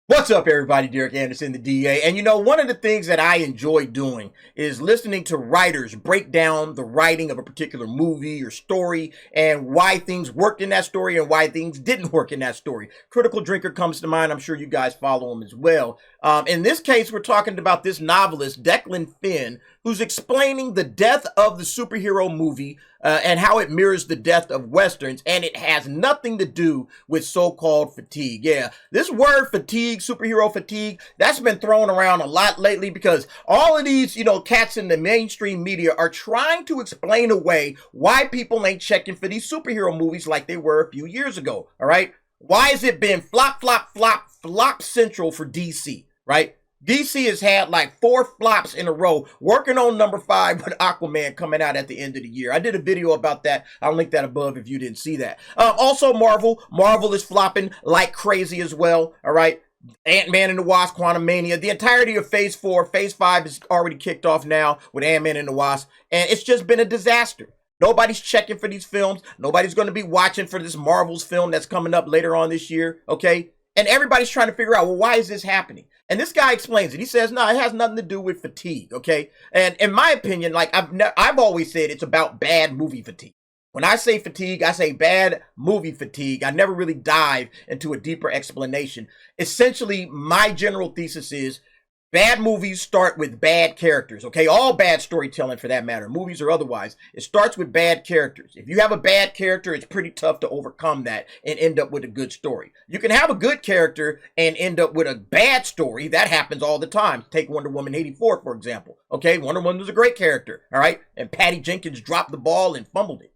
What's up, everybody? Derek Anderson, the DA. And you know, one of the things that I enjoy doing is listening to writers break down the writing of a particular movie or story and why things worked in that story and why things didn't work in that story. Critical Drinker comes to mind. I'm sure you guys follow him as well. In this case, we're talking about this novelist, Declan Finn, who's explaining the death of the superhero movie and how it mirrors the death of Westerns, and it has nothing to do with so-called fatigue. Yeah, this word fatigue, superhero fatigue, that's been thrown around a lot lately because all of these, cats in the mainstream media are trying to explain away why people ain't checking for these superhero movies like they were a few years ago, all right? Why has it been flop, flop, flop, flop central for DC, right? DC has had like 4 flops in a row, working on number 5 with Aquaman coming out at the end of the year. I did a video about that. I'll link that above if you didn't see that. Also, Marvel is flopping like crazy as well, all right? Ant-Man and the Wasp, Quantumania, the entirety of Phase 4. Phase 5 is already kicked off now with Ant-Man and the Wasp, and it's just been a disaster. Nobody's checking for these films. Nobody's going to be watching for this Marvel's film that's coming up later on this year, okay? And everybody's trying to figure out, well, why is this happening? And this guy explains it. He says, no, it has nothing to do with fatigue, okay? And in my opinion, like I've always said, it's about bad movie fatigue. When I say fatigue, I say bad movie fatigue. I never really dive into a deeper explanation. Essentially, my general thesis is bad movies start with bad characters, okay? All bad storytelling for that matter, movies or otherwise. It starts with bad characters. If you have a bad character, it's pretty tough to overcome that and end up with a good story. You can have a good character and end up with a bad story. That happens all the time. Take Wonder Woman 84, for example. Okay, Wonder Woman was a great character, all right? And Patty Jenkins dropped the ball and fumbled it,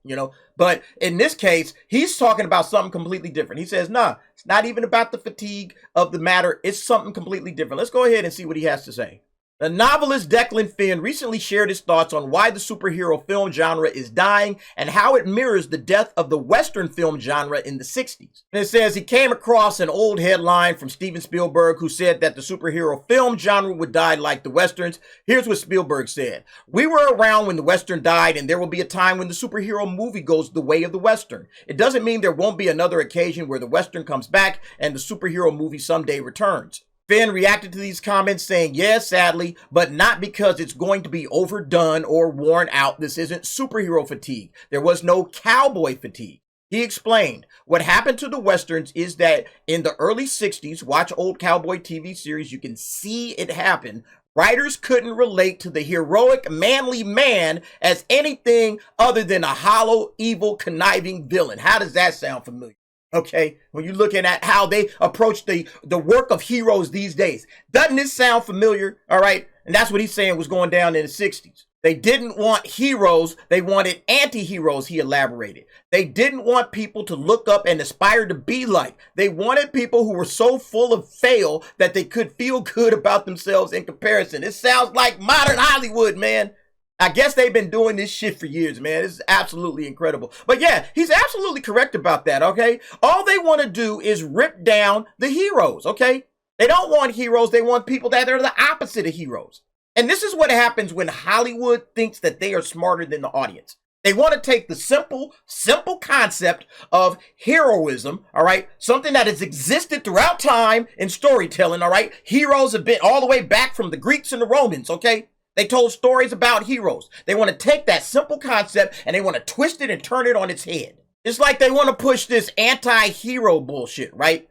But in this case, he's talking about something completely different. He says, nah, it's not even about the fatigue of the matter. It's something completely different. Let's go ahead and see what he has to say. The novelist Declan Finn recently shared his thoughts on why the superhero film genre is dying and how it mirrors the death of the Western film genre in the 60s. And it says he came across an old headline from Steven Spielberg who said that the superhero film genre would die like the Westerns. Here's what Spielberg said. We were around when the Western died, and there will be a time when the superhero movie goes the way of the Western. It doesn't mean there won't be another occasion where the Western comes back and the superhero movie someday returns. Finn reacted to these comments saying, yes, sadly, but not because it's going to be overdone or worn out. This isn't superhero fatigue. There was no cowboy fatigue. He explained, what happened to the Westerns is that in the early 60s, watch old cowboy TV series, you can see it happen. Writers couldn't relate to the heroic, manly man as anything other than a hollow, evil, conniving villain. How does that sound familiar? Okay, when you're looking at how they approach the work of heroes these days. Doesn't this sound familiar? All right, and that's what he's saying was going down in the 60s. They didn't want heroes, they wanted anti-heroes, he elaborated. They didn't want people to look up and aspire to be like. They wanted people who were so full of fail that they could feel good about themselves in comparison. It sounds like modern Hollywood, man. I guess they've been doing this shit for years, man. This is absolutely incredible. But yeah, he's absolutely correct about that, okay? All they want to do is rip down the heroes, okay? They don't want heroes. They want people that are the opposite of heroes. And this is what happens when Hollywood thinks that they are smarter than the audience. They want to take the simple concept of heroism, all right? Something that has existed throughout time in storytelling, all right? Heroes have been all the way back from the Greeks and the Romans, okay? They told stories about heroes. They want to take that simple concept and they want to twist it and turn it on its head. It's like they want to push this anti-hero bullshit, right?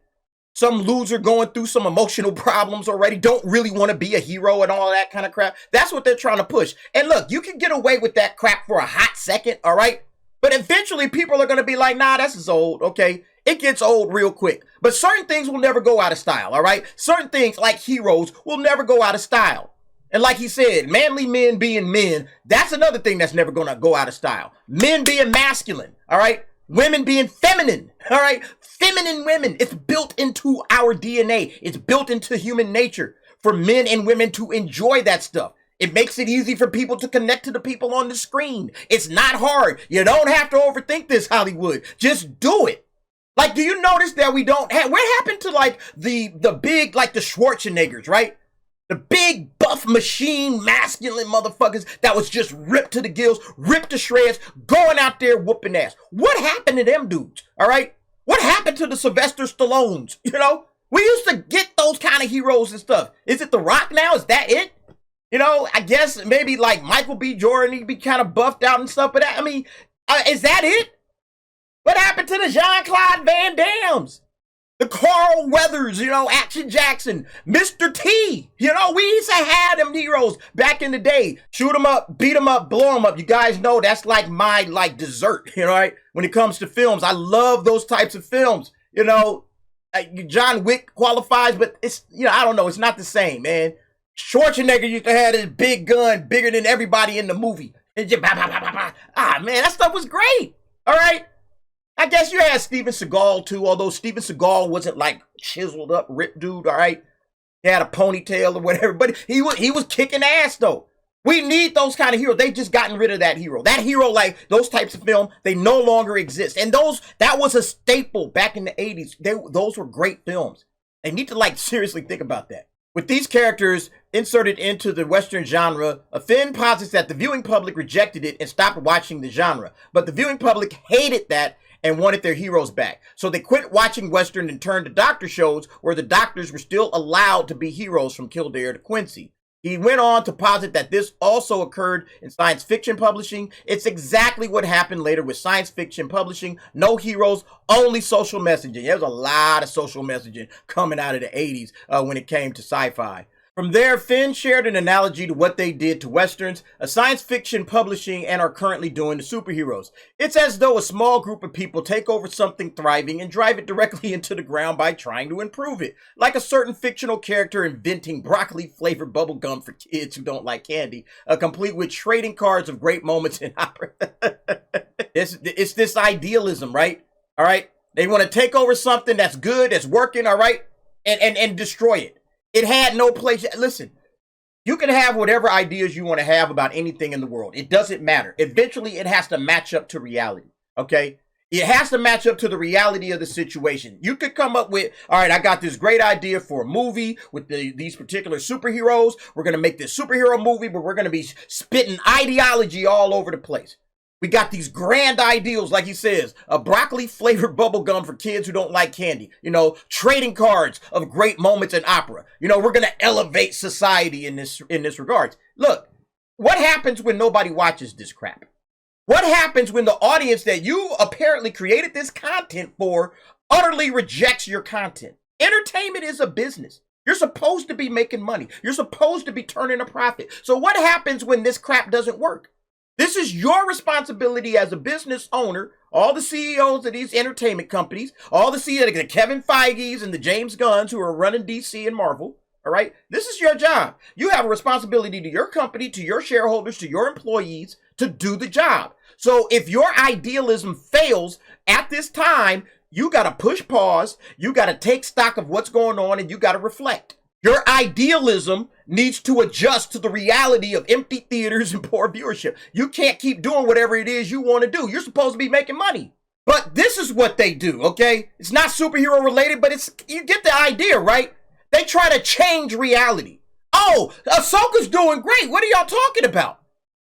Some loser going through some emotional problems already, don't really want to be a hero and all that kind of crap. That's what they're trying to push. And look, you can get away with that crap for a hot second, all right? But eventually people are going to be like, nah, this is old, okay? It gets old real quick. But certain things will never go out of style, all right? Certain things like heroes will never go out of style. And like he said, manly men being men, that's another thing that's never going to go out of style. Men being masculine, all right? Women being feminine, all right? Feminine women, it's built into our DNA. It's built into human nature for men and women to enjoy that stuff. It makes it easy for people to connect to the people on the screen. It's not hard. You don't have to overthink this, Hollywood. Just do it. Like, do you notice that we don't have, what happened to like the big, like the Schwarzeneggers, right? The big buff machine masculine motherfuckers that was just ripped to the gills, ripped to shreds, going out there whooping ass. What happened to them dudes? All right? What happened to the Sylvester Stallones? We used to get those kind kind of heroes and stuff? Is it The Rock now? Is that it? You know, I guess maybe like Michael B. Jordan, he'd be kind of buffed out and stuff, but I mean, is that it? What happened to the Jean-Claude Van Dammes? The Carl Weathers, you know, Action Jackson, Mr. T. You know, we used to have them heroes back in the day. Shoot them up, beat them up, blow them up. You guys know that's like my dessert, you know, right? When it comes to films, I love those types of films. You know, John Wick qualifies, but it's, you know, I don't know. It's not the same, man. Schwarzenegger used to have this big gun, bigger than everybody in the movie. And just, man, that stuff was great. All right. I guess you had Steven Seagal too, although Steven Seagal wasn't like chiseled up, ripped dude, all right? He had a ponytail or whatever, but he was kicking ass though. We need those kind of heroes. They just gotten rid of that hero. That hero, like those types of film, they no longer exist. And that was a staple back in the 80s. Those were great films. They need to like seriously think about that. With these characters inserted into the Western genre, Finn posits that the viewing public rejected it and stopped watching the genre. But the viewing public hated that and wanted their heroes back. So they quit watching Western and turned to doctor shows where the doctors were still allowed to be heroes from Kildare to Quincy. He went on to posit that this also occurred in science fiction publishing. It's exactly what happened later with science fiction publishing. No heroes, only social messaging. There's a lot of social messaging coming out of the 80s when it came to sci-fi. From there, Finn shared an analogy to what they did to Westerns, a science fiction publishing, and are currently doing to superheroes. It's as though a small group of people take over something thriving and drive it directly into the ground by trying to improve it. Like a certain fictional character inventing broccoli-flavored bubblegum for kids who don't like candy, complete with trading cards of great moments in opera. It's this idealism, right? All right? They want to take over something that's good, that's working, all right? And destroy it. It had no place. Listen, you can have whatever ideas you want to have about anything in the world. It doesn't matter. Eventually, it has to match up to reality, okay? It has to match up to the reality of the situation. You could come up with, all right, I got this great idea for a movie with these particular superheroes. We're going to make this superhero movie, but we're going to be spitting ideology all over the place. We got these grand ideals, like he says, a broccoli-flavored bubblegum for kids who don't like candy. You know, trading cards of great moments in opera. You know, we're going to elevate society in this regard. Look, what happens when nobody watches this crap? What happens when the audience that you apparently created this content for utterly rejects your content? Entertainment is a business. You're supposed to be making money. You're supposed to be turning a profit. So what happens when this crap doesn't work? This is your responsibility as a business owner, all the CEOs of these entertainment companies, all the CEOs, the Kevin Feige's and the James Gunns who are running DC and Marvel, all right? This is your job. You have a responsibility to your company, to your shareholders, to your employees to do the job. So if your idealism fails at this time, you got to push pause, you got to take stock of what's going on, and you got to reflect. Your idealism needs to adjust to the reality of empty theaters and poor viewership. You can't keep doing whatever it is you want to do. You're supposed to be making money. But this is what they do, okay? It's not superhero related, but you get the idea, right? They try to change reality. Oh, Ahsoka's doing great. What are y'all talking about?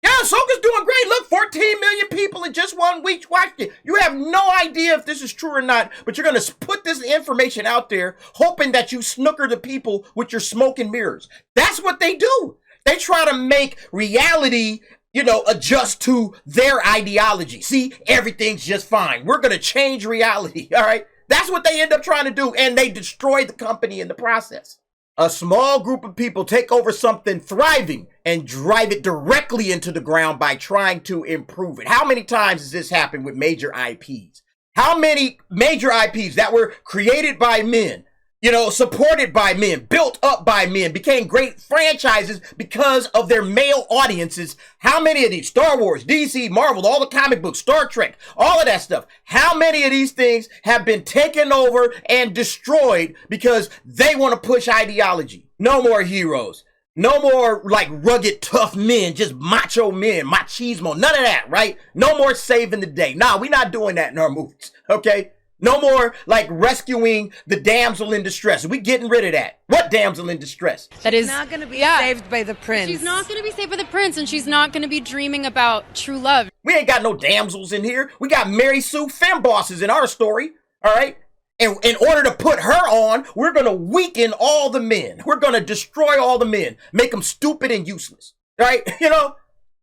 Yeah, Ahsoka's doing great. Look, 14 million people in just 1 week watched it. You have no idea if this is true or not, but you're going to put this information out there hoping that you snooker the people with your smoke and mirrors. That's what they do. They try to make reality, you know, adjust to their ideology. See, everything's just fine. We're going to change reality, all right? That's what they end up trying to do, and they destroy the company in the process. A small group of people take over something thriving and drive it directly into the ground by trying to improve it. How many times has this happened with major IPs? How many major IPs that were created by men, you know, supported by men, built up by men, became great franchises because of their male audiences? How many of these, Star Wars, DC, Marvel, all the comic books, Star Trek, all of that stuff, how many of these things have been taken over and destroyed because they want to push ideology? No more heroes. No more like rugged, tough men, just macho men, machismo, none of that, right? No more saving the day. Nah, we're not doing that in our movies, okay? No more like rescuing the damsel in distress. We getting rid of that. What damsel in distress? That is not going to be saved by the prince. She's not going to be saved by the prince, and she's not going to be dreaming about true love. We ain't got no damsels in here. We got Mary Sue fembosses in our story, all right? And in order to put her on, we're going to weaken all the men. We're going to destroy all the men, make them stupid and useless, right?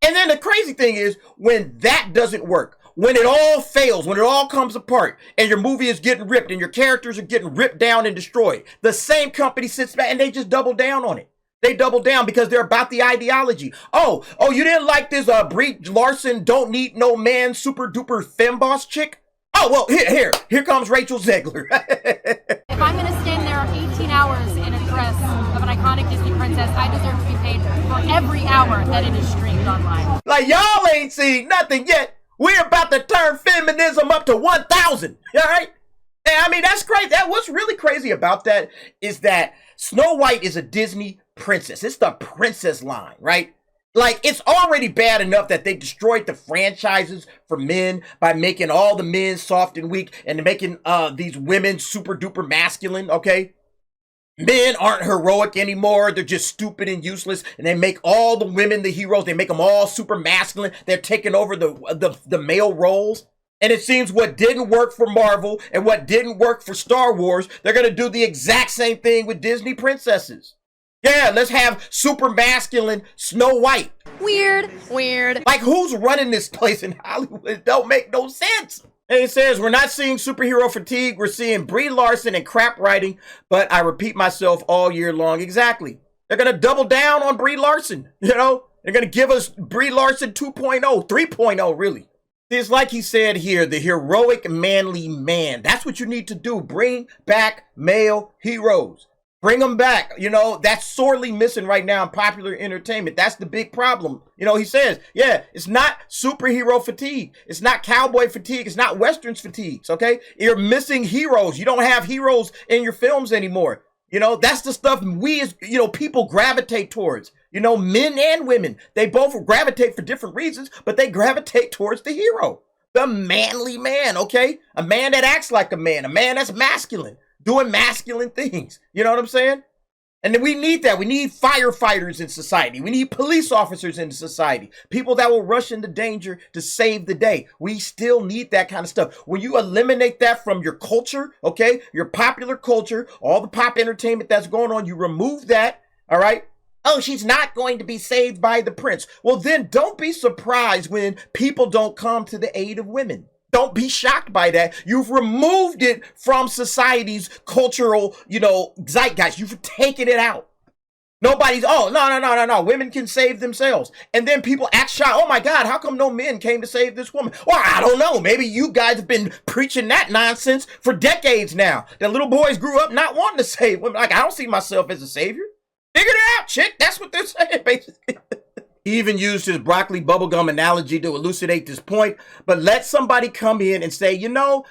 And then the crazy thing is when that doesn't work, when it all fails, when it all comes apart and your movie is getting ripped and your characters are getting ripped down and destroyed, the same company sits back and they just double down on it. They double down because they're about the ideology. Oh, you didn't like this Brie Larson don't need no man super duper femboss chick? Oh, well, here comes Rachel Zegler. If I'm going to stand there 18 hours in a dress of an iconic Disney princess, I deserve to be paid for every hour that it is streamed online. Like, y'all ain't seen nothing yet. We're about to turn feminism up to 1,000, all right? And I mean, that's crazy. What's really crazy about that is that Snow White is a Disney princess. It's the princess line, right? Like, it's already bad enough that they destroyed the franchises for men by making all the men soft and weak and making these women super duper masculine, okay? Men aren't heroic anymore. They're just stupid and useless. And they make all the women the heroes. They make them all super masculine. They're taking over the male roles. And it seems what didn't work for Marvel and what didn't work for Star Wars, they're going to do the exact same thing with Disney princesses. Yeah, let's have super masculine Snow White. Weird. Like, who's running this place in Hollywood? It don't make no sense. And it says, we're not seeing superhero fatigue. We're seeing Brie Larson and crap writing, but I repeat myself all year long. Exactly. They're going to double down on Brie Larson. They're going to give us Brie Larson 2.0, 3.0, really. It's like he said here, the heroic manly man. That's what you need to do. Bring back male heroes. Bring them back. That's sorely missing right now in popular entertainment. That's the big problem. He says, yeah, it's not superhero fatigue. It's not cowboy fatigue. It's not Westerns fatigues, okay? You're missing heroes. You don't have heroes in your films anymore. That's the stuff we as, people gravitate towards. Men and women, they both gravitate for different reasons, but they gravitate towards the hero. The manly man, okay? A man that acts like a man that's masculine. Doing masculine things. You know what I'm saying? And then we need that. We need firefighters in society. We need police officers in society. People that will rush into danger to save the day. We still need that kind of stuff. When you eliminate that from your culture, okay, your popular culture, all the pop entertainment that's going on, you remove that, all right? Oh, she's not going to be saved by the prince. Well, then don't be surprised when people don't come to the aid of women. Don't be shocked by that. You've removed it from society's cultural, zeitgeist. You've taken it out. Nobody's, no. Women can save themselves. And then people act shocked. Oh my God, how come no men came to save this woman? Well, I don't know. Maybe you guys have been preaching that nonsense for decades now. That little boys grew up not wanting to save women. Like, I don't see myself as a savior. Figure it out, chick. That's what they're saying, basically. He even used his broccoli bubblegum analogy to elucidate this point, but let somebody come in and say,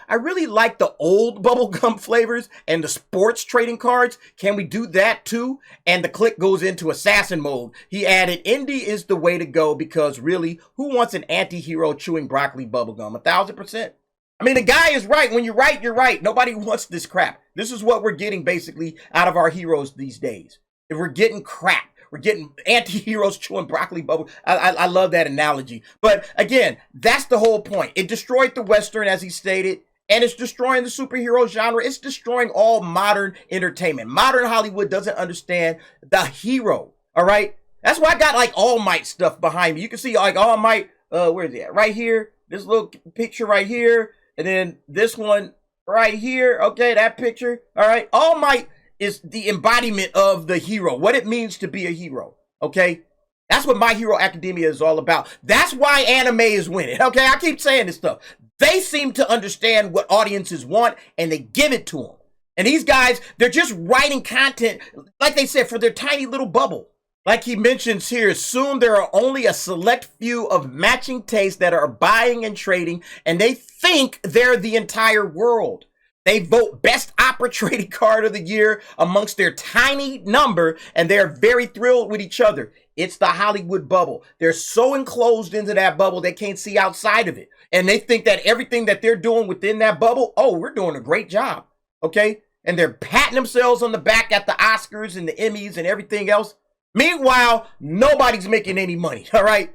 I really like the old bubblegum flavors and the sports trading cards. Can we do that too? And the click goes into assassin mode. He added, indie is the way to go because really, who wants an anti-hero chewing broccoli bubblegum? 1,000%. I mean, the guy is right. When you're right, you're right. Nobody wants this crap. This is what we're getting basically out of our heroes these days. If we're getting crap. We're getting anti-heroes chewing broccoli bubble. I love that analogy. But again, that's the whole point. It destroyed the Western, as he stated, and it's destroying the superhero genre. It's destroying all modern entertainment. Modern Hollywood doesn't understand the hero, all right? That's why I got like All Might stuff behind me. You can see like All Might, where is he at? Right here. This little picture right here. And then this one right here. Okay, that picture. All right. All Might is the embodiment of the hero, what it means to be a hero, okay? That's what My Hero Academia is all about. That's why anime is winning, okay? I keep saying this stuff. They seem to understand what audiences want, and they give it to them. And these guys, they're just writing content, like they said, for their tiny little bubble. Like he mentions here, soon there are only a select few of matching tastes that are buying and trading, and they think they're the entire world. They vote best opera trading card of the year amongst their tiny number, and they're very thrilled with each other. It's the Hollywood bubble. They're so enclosed into that bubble, they can't see outside of it. And they think that everything that they're doing within that bubble, we're doing a great job, okay? And they're patting themselves on the back at the Oscars and the Emmys and everything else. Meanwhile, nobody's making any money, all right?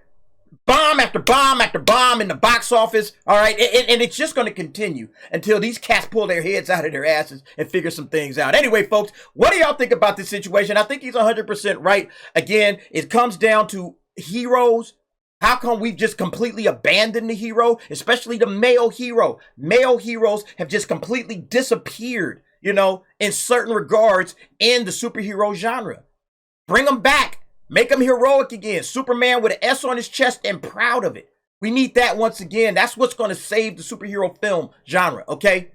bomb after bomb after bomb in the box office. All right. And it's just going to continue until these cats pull their heads out of their asses and figure some things out. Anyway, folks, what do y'all think about this situation? I think he's 100% right. Again, it comes down to heroes. How come we've just completely abandoned the hero, especially the male hero? Male heroes have just completely disappeared, you know, in certain regards in the superhero genre. Bring them back. Make him heroic again. Superman with an S on his chest and proud of it. We need that once again. That's what's going to save the superhero film genre, okay?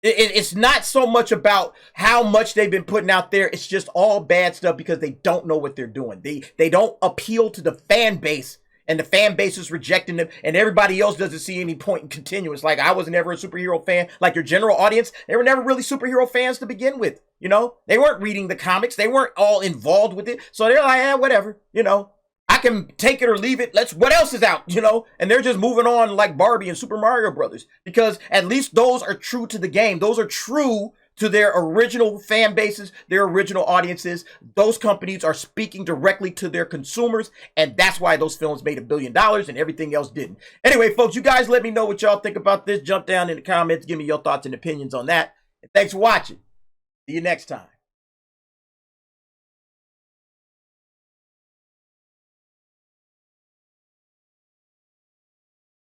It's not so much about how much they've been putting out there. It's just all bad stuff because they don't know what they're doing. They don't appeal to the fan base, and the fan base is rejecting them, and everybody else doesn't see any point in continuing. It's like, I was never a superhero fan. Like your general audience, they were never really superhero fans to begin with. You know, they weren't reading the comics. They weren't all involved with it. So they're like, whatever, you know, I can take it or leave it. What else is out, you know? And they're just moving on like Barbie and Super Mario Brothers, because at least those are true to the game. Those are true to their original fan bases, their original audiences. Those companies are speaking directly to their consumers, and that's why those films made $1 billion and everything else didn't. Anyway, folks, you guys let me know what y'all think about this. Jump down in the comments, give me your thoughts and opinions on that. And thanks for watching. See you next time.